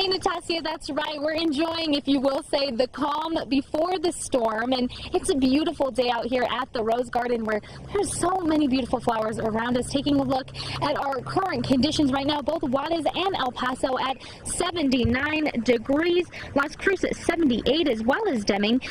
Hey, Natasha, that's right. We're enjoying, if you will say, the calm before the storm. And it's a beautiful day out here at the Rose Garden where there's so many beautiful flowers around us. Taking a look at our current conditions right now, both Juarez and El Paso at 79 degrees. Las Cruces 78, as well as Deming.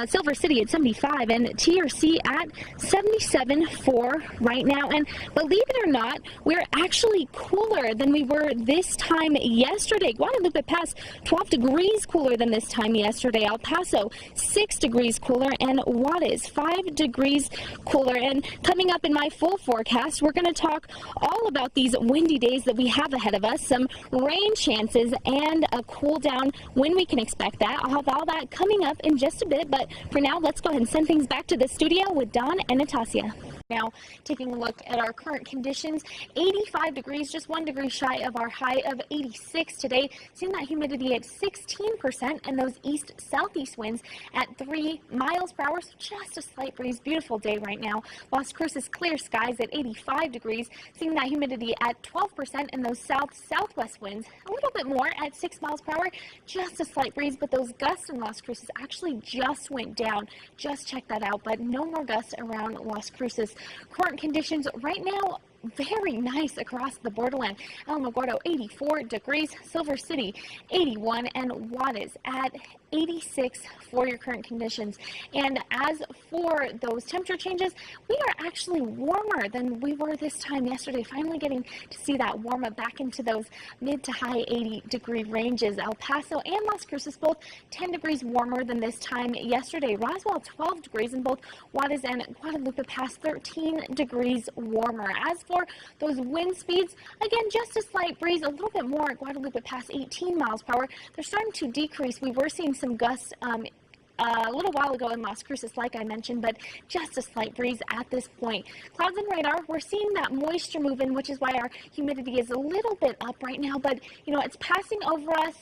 Silver City at 75 and TRC at 77 for right now. And believe it or not, we're actually cooler than we were this time yesterday. Guadalupe Pass 12 degrees cooler than this time yesterday. El Paso 6 degrees cooler, and Juarez 5 degrees cooler. And coming up in my full forecast, we're going to talk all about these windy days that we have ahead of us, some rain chances, and a cool down when we can expect that. I'll have all that coming up in just a bit, but for now, let's go ahead and send things back to the studio with Dawn and Natasha. Now, taking a look at our current conditions, 85 degrees, just 1 degree shy of our high of 86 today. Seeing that humidity at 16% and those east-southeast winds at 3 miles per hour, so just a slight breeze. Beautiful day right now. Las Cruces clear skies at 85 degrees. Seeing that humidity at 12% and those south-southwest winds a little bit more at 6 miles per hour. Just a slight breeze, but those gusts in Las Cruces actually just went down. Just check that out, but no more gusts around Las Cruces. Current conditions right now, very nice across the borderland. Alamogordo 84 degrees, Silver City 81, and Juarez at 86 for your current conditions. And as for those temperature changes, we are actually warmer than we were this time yesterday. Finally getting to see that warm up back into those mid to high 80 degree ranges. El Paso and Las Cruces both 10 degrees warmer than this time yesterday. Roswell 12 degrees, and both Juarez and Guadalupe Pass 13 degrees warmer. As for those wind speeds, again, just a slight breeze, a little bit more at Guadalupe Pass 18 miles per hour. They're starting to decrease. We were seeing some gusts a little while ago in Las Cruces, like I mentioned, but just a slight breeze at this point. Clouds and radar, we're seeing that moisture move in, which is why our humidity is a little bit up right now, but you know, it's passing over us,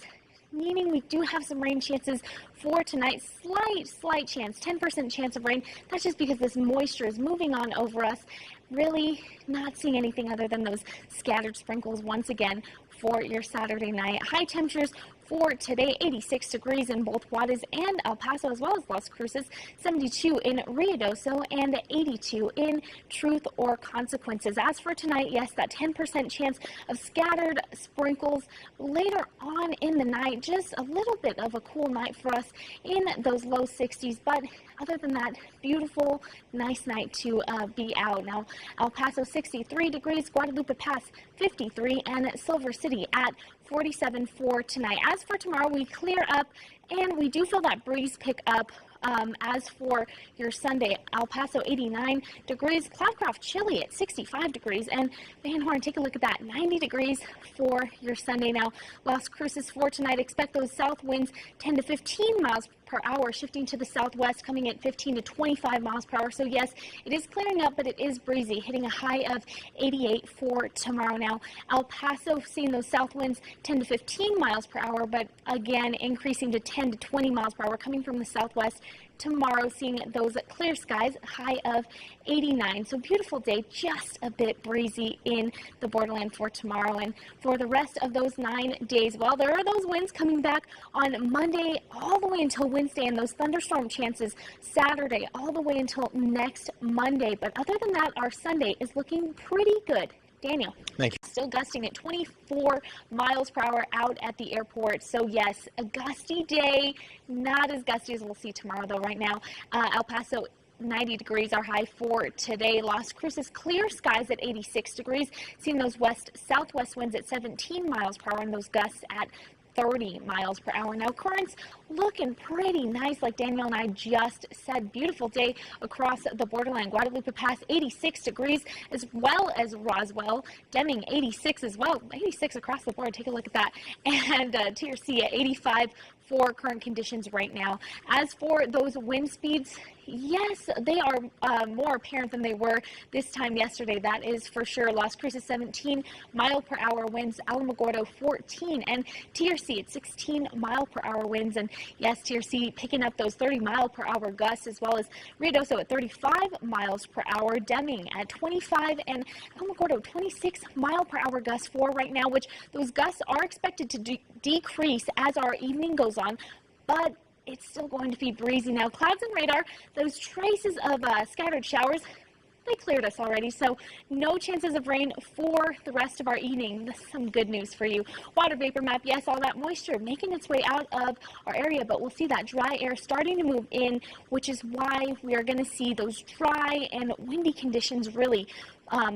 meaning we do have some rain chances for tonight. Slight chance, 10% chance of rain. That's just because this moisture is moving on over us. Really not seeing anything other than those scattered sprinkles once again for your Saturday night. High temperatures for today, 86 degrees in both Juarez and El Paso, as well as Las Cruces, 72 in Ruidoso, and 82 in Truth or Consequences. As for tonight, yes, that 10% chance of scattered sprinkles later on in the night. Just a little bit of a cool night for us in those low 60s, but other than that, beautiful, nice night to be out. Now, El Paso 63 degrees, Guadalupe Pass 53, and Silver City at 47 for tonight. As for tomorrow, we clear up, and we do feel that breeze pick up. As for your Sunday, El Paso 89 degrees, Cloudcroft chilly at 65 degrees, and Van Horn, take a look at that, 90 degrees for your Sunday. Now, Las Cruces for tonight, expect those south winds 10 to 15 miles per hour, shifting to the southwest, coming at 15 to 25 miles per hour. So yes, it is clearing up, but it is breezy, hitting a high of 88 for tomorrow. Now, El Paso seeing those south winds 10 to 15 miles per hour, but again, increasing to 10 to 20 miles per hour, coming from the southwest. Tomorrow, seeing those clear skies, high of 89. So beautiful day, just a bit breezy in the borderland for tomorrow. And for the rest of those 9 days, well, there are those winds coming back on Monday all the way until Wednesday, and those thunderstorm chances Saturday all the way until next Monday. But other than that, our Sunday is looking pretty good. Daniel. Thank you. Still gusting at 24 miles per hour out at the airport. So yes, a gusty day. Not as gusty as we'll see tomorrow, though. Right now, El Paso 90 degrees, our high for today. Las Cruces clear skies at 86 degrees. Seeing those west-southwest winds at 17 miles per hour and those gusts at 30 miles per hour. Now, currents looking pretty nice, like Daniel and I just said. Beautiful day across the borderland. Guadalupe Pass 86 degrees, as well as Roswell. Deming 86 as well. 86 across the board. Take a look at that. And TRC at 85 for current conditions right now. As for those wind speeds, yes, they are more apparent than they were this time yesterday. That is for sure. Las Cruces 17 mile per hour winds, Alamogordo 14, and TRC at 16 mile per hour winds. And yes, TRC picking up those 30 mile per hour gusts, as well as Ruidoso at 35 miles per hour, Deming at 25, and Alamogordo 26 mile per hour gusts for right now, which those gusts are expected to decrease as our evening goes on, but it's still going to be breezy. Now, clouds and radar, those traces of scattered showers, they cleared us already, so no chances of rain for the rest of our evening. That's some good news for you. Water vapor map, yes, all that moisture making its way out of our area, but we'll see that dry air starting to move in, which is why we are going to see those dry and windy conditions really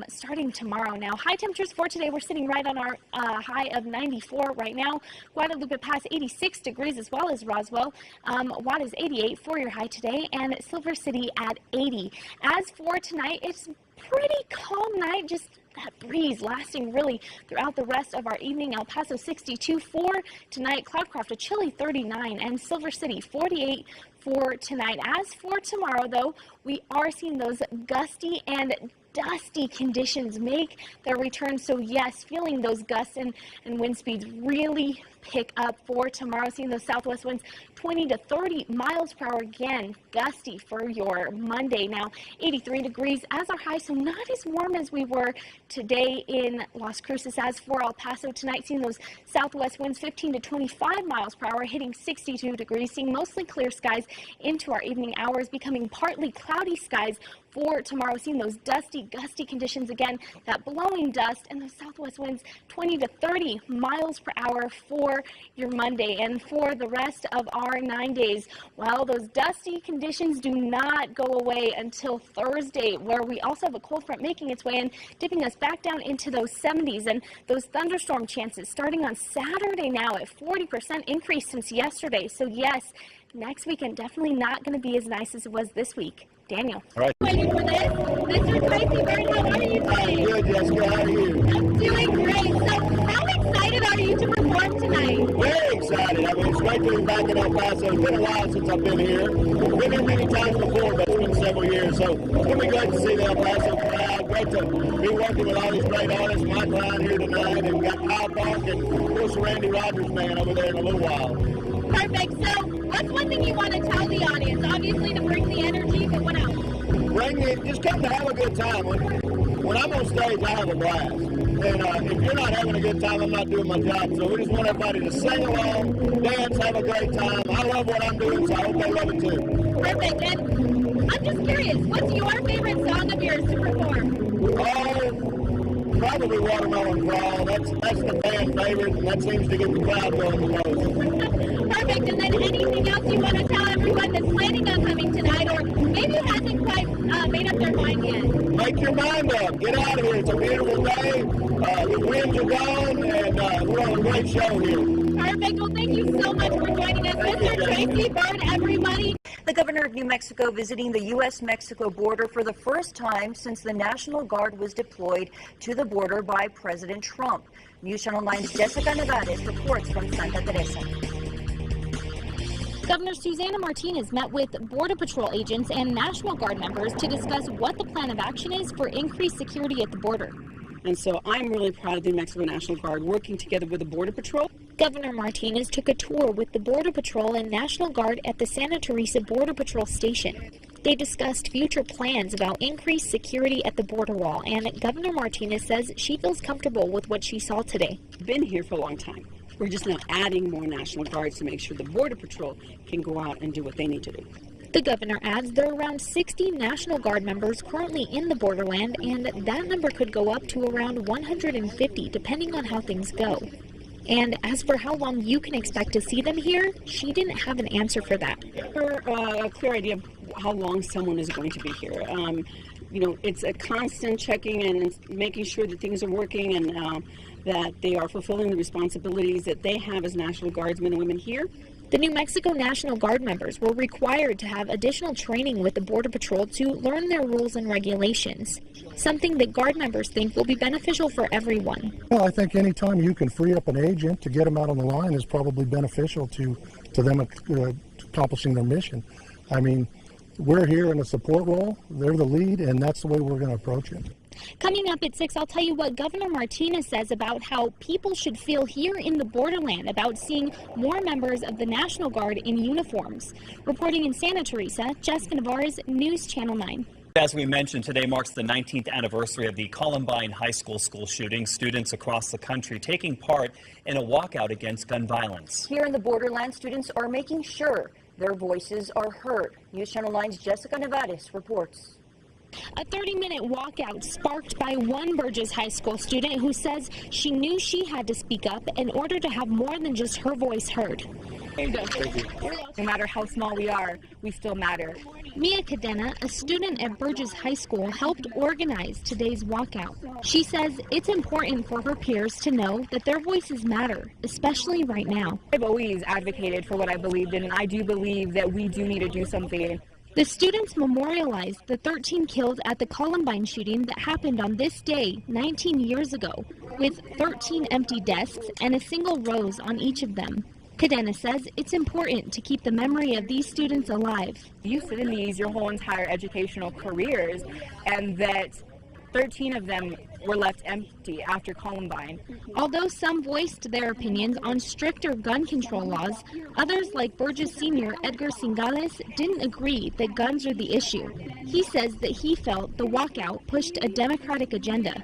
starting tomorrow. Now, high temperatures for today, we're sitting right on our high of 94 right now. Guadalupe Pass 86 degrees, as well as Roswell. Watt is 88 for your high today, and Silver City at 80. As for tonight, it's pretty calm night, just that breeze lasting really throughout the rest of our evening. El Paso 62 for tonight, Cloudcroft a chilly 39, and Silver City 48 for tonight. As for tomorrow, though, we are seeing those gusty and dusty conditions make their return. So yes, feeling those gusts and wind speeds really pick up for tomorrow. Seeing those southwest winds 20 to 30 miles per hour again, gusty for your Monday. Now 83 degrees as our high, so not as warm as we were today in Las Cruces. As for El Paso tonight, seeing those southwest winds 15 to 25 miles per hour, hitting 62 degrees, seeing mostly clear skies into our evening hours, becoming partly cloudy skies for tomorrow. Seeing those dusty, gusty conditions again, that blowing dust and those southwest winds 20 to 30 miles per hour for your Monday. And for the rest of our 9 days, well, those dusty conditions do not go away until Thursday, where we also have a cold front making its way in, dipping us back down into those 70s, and those thunderstorm chances starting on Saturday now at 40% increase since yesterday. So yes, next weekend definitely not going to be as nice as it was this week. Daniel. All right. Waiting for this. Mr. Tracy Bird, how are you today? Good, Jessica. How are you? I'm doing great. So how excited are you to perform tonight? Very excited. I mean, it's great to be back in El Paso. It's been a while since I've been here. Been here many times before, but it's been several years. So it'll be great to see the El Paso crowd. Great to be working with all these great artists. Mike Ryan here tonight, and got Kyle Park and, of course, Randy Rogers band over there in a little while. Perfect. So what's one thing you want to tell the audience? Obviously to bring the energy, but what else? Just come to have a good time. When I'm on stage, I have a blast. And if you're not having a good time, I'm not doing my job. So we just want everybody to sing along, dance, have a great time. I love what I'm doing, so I hope they love it too. Perfect. And I'm just curious, what's your favorite song of yours to perform? Oh, probably Watermelon Crawl. That's the fan favorite, and that seems to get the crowd going the most. Perfect. And then anything else you want to tell everyone that's planning on coming tonight, or maybe hasn't quite made up their mind yet? Make your mind up. Get out of here. It's a beautiful day. The winds are gone, and we're on a great show here. Perfect. Well, thank you so much for joining us. Mr. Tracy Bird, everybody. The governor of New Mexico visiting the U.S.-Mexico border for the first time since the National Guard was deployed to the border by President Trump. News Channel 9's Jessica Nevarez reports from Santa Teresa. Governor Susana Martinez met with Border Patrol agents and National Guard members to discuss what the plan of action is for increased security at the border. And so I'm really proud of the New Mexico National Guard working together with the Border Patrol. Governor Martinez took a tour with the Border Patrol and National Guard at the Santa Teresa Border Patrol station. They discussed future plans about increased security at the border wall, and Governor Martinez says she feels comfortable with what she saw today. Been here for a long time. We're just now adding more National Guards to make sure the Border Patrol can go out and do what they need to do. The governor adds there are around 60 National Guard members currently in the borderland, and that number could go up to around 150 depending on how things go. And as for how long you can expect to see them here, she didn't have an answer for that. A clear idea of how long someone is going to be here. You know, it's a constant checking and making sure that things are working and that they are fulfilling the responsibilities that they have as National Guardsmen and women here. The New Mexico National Guard members were required to have additional training with the Border Patrol to learn their rules and regulations, something that Guard members think will be beneficial for everyone. Well, I think any time you can free up an agent to get them out on the line is probably beneficial to them accomplishing their mission. I mean, we're here in a support role, they're the lead, and that's the way we're going to approach it. Coming up at 6, I'll tell you what Governor Martinez says about how people should feel here in the borderland about seeing more members of the National Guard in uniforms. Reporting in Santa Teresa, Jessica Nevarez, News Channel 9. As we mentioned, today marks the 19th anniversary of the Columbine High School shooting. Students across the country taking part in a walkout against gun violence. Here in the borderland, students are making sure their voices are heard. News Channel 9's Jessica Nevarez reports. A 30-minute walkout sparked by one Burgess High School student who says she knew she had to speak up in order to have more than just her voice heard. There you go. No matter how small we are, we still matter. Mia Cadena, a student at Burgess High School, helped organize today's walkout. She says it's important for her peers to know that their voices matter, especially right now. I've always advocated for what I believed in, and I do believe that we do need to do something. The students memorialized the 13 killed at the Columbine shooting that happened on this day 19 years ago, with 13 empty desks and a single rose on each of them. Cadena says it's important to keep the memory of these students alive. You sit in these your whole entire educational careers, and that 13 of them were left empty after Columbine. Although some voiced their opinions on stricter gun control laws, others like Burgess senior Edgar Singales didn't agree that guns are the issue. He says that he felt the walkout pushed a Democratic agenda.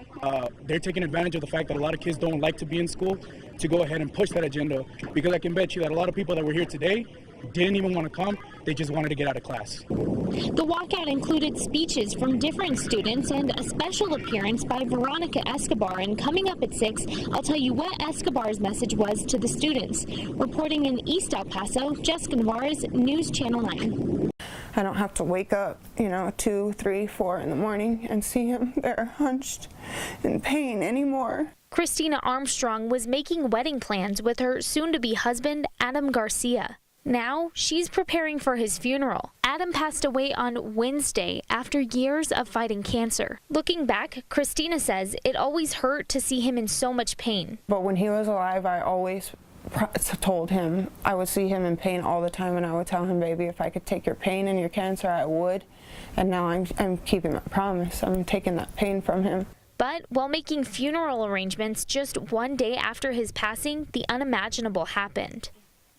They're taking advantage of the fact that a lot of kids don't like to be in school to go ahead and push that agenda, because I can bet you that a lot of people that were here today didn't even want to come, they just wanted to get out of class. The walkout included speeches from different students and a special appearance by Veronica Escobar. And coming up at 6, I'll tell you what Escobar's message was to the students. Reporting in East El Paso, Jessica Nevarez, News Channel 9. I don't have to wake up, 2, 3, 4 in the morning and see him there hunched in pain anymore. Christina Armstrong was making wedding plans with her soon-to-be husband, Adam Garcia. Now, she's preparing for his funeral. Adam passed away on Wednesday after years of fighting cancer. Looking back, Christina says it always hurt to see him in so much pain. But when he was alive, I always told him I would see him in pain all the time, and I would tell him, baby, if I could take your pain and your cancer, I would. And now I'm keeping that promise. I'm taking that pain from him. But while making funeral arrangements just one day after his passing, the unimaginable happened.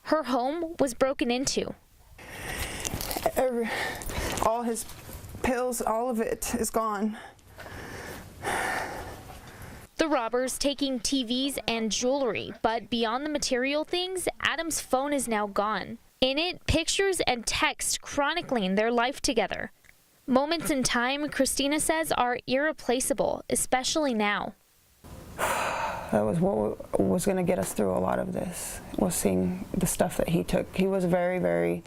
Her home was broken into. All his pills, all of it is gone. The robbers taking TVs and jewelry, but beyond the material things, Adam's phone is now gone. In it, pictures and text chronicling their life together. Moments in time, Christina says, are irreplaceable, especially now. That was what was going to get us through a lot of this, was seeing the stuff that he took. He was very, very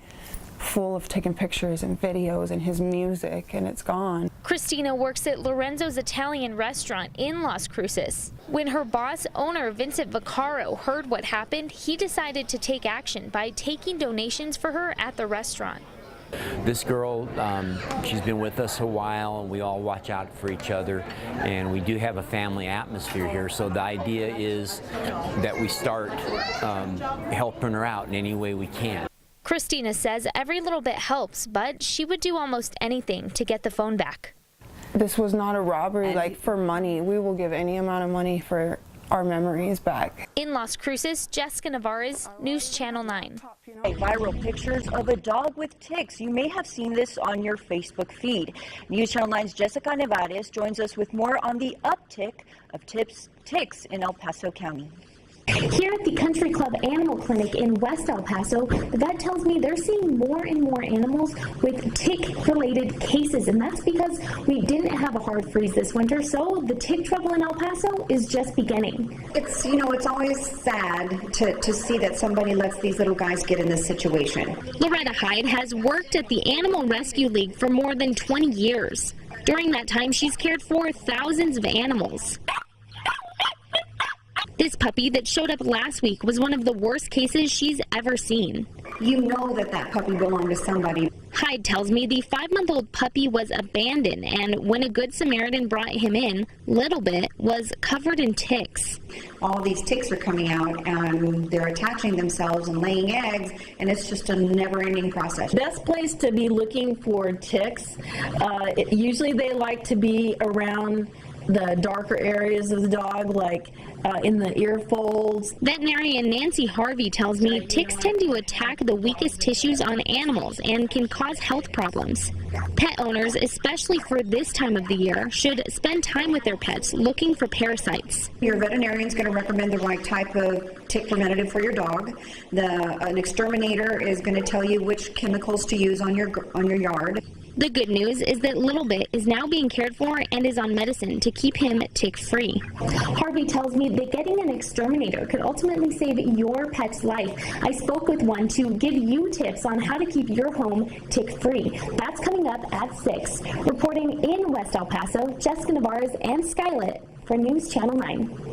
full of taking pictures and videos and his music, and it's gone. Christina works at Lorenzo's Italian restaurant in Las Cruces. When her boss, owner Vincent Vaccaro, heard what happened, he decided to take action by taking donations for her at the restaurant. This girl, she's been with us a while, and we all watch out for each other, and we do have a family atmosphere here, so the idea is that we start helping her out in any way we can. Christina says every little bit helps, but she would do almost anything to get the phone back. This was not a robbery like for money. We will give any amount of money for our memories back. In Las Cruces, Jessica Nevarez, News Channel 9. Viral pictures of a dog with ticks. You may have seen this on your Facebook feed. News Channel 9's Jessica Nevarez joins us with more on the uptick of ticks in El Paso County. Here at the Country Club Animal Clinic in West El Paso, the vet tells me they're seeing more and more animals with tick-related cases, and that's because we didn't have a hard freeze this winter, so the tick trouble in El Paso is just beginning. It's, it's always sad to see that somebody lets these little guys get in this situation. Loretta Hyde has worked at the Animal Rescue League for more than 20 years. During that time, she's cared for thousands of animals. This puppy that showed up last week was one of the worst cases she's ever seen. You know that puppy belonged to somebody. Hyde tells me the 5-month-old puppy was abandoned, and when a Good Samaritan brought him in, Little Bit was covered in ticks. All these ticks are coming out, and they're attaching themselves and laying eggs, and it's just a never-ending process. Best place to be looking for ticks, usually they like to be around the darker areas of the dog, like in the ear folds. Veterinarian Nancy Harvey tells me ticks tend to attack the weakest tissues on animals and can cause health problems. Pet owners, especially for this time of the year, should spend time with their pets looking for parasites. Your veterinarian is going to recommend the right type of tick preventative for your dog. An exterminator is going to tell you which chemicals to use on your yard. The good news is that Little Bit is now being cared for and is on medicine to keep him tick-free. Harvey tells me that getting an exterminator could ultimately save your pet's life. I spoke with one to give you tips on how to keep your home tick-free. That's coming up at 6. Reporting in West El Paso, Jessica Nevarez and Skylit for News Channel 9.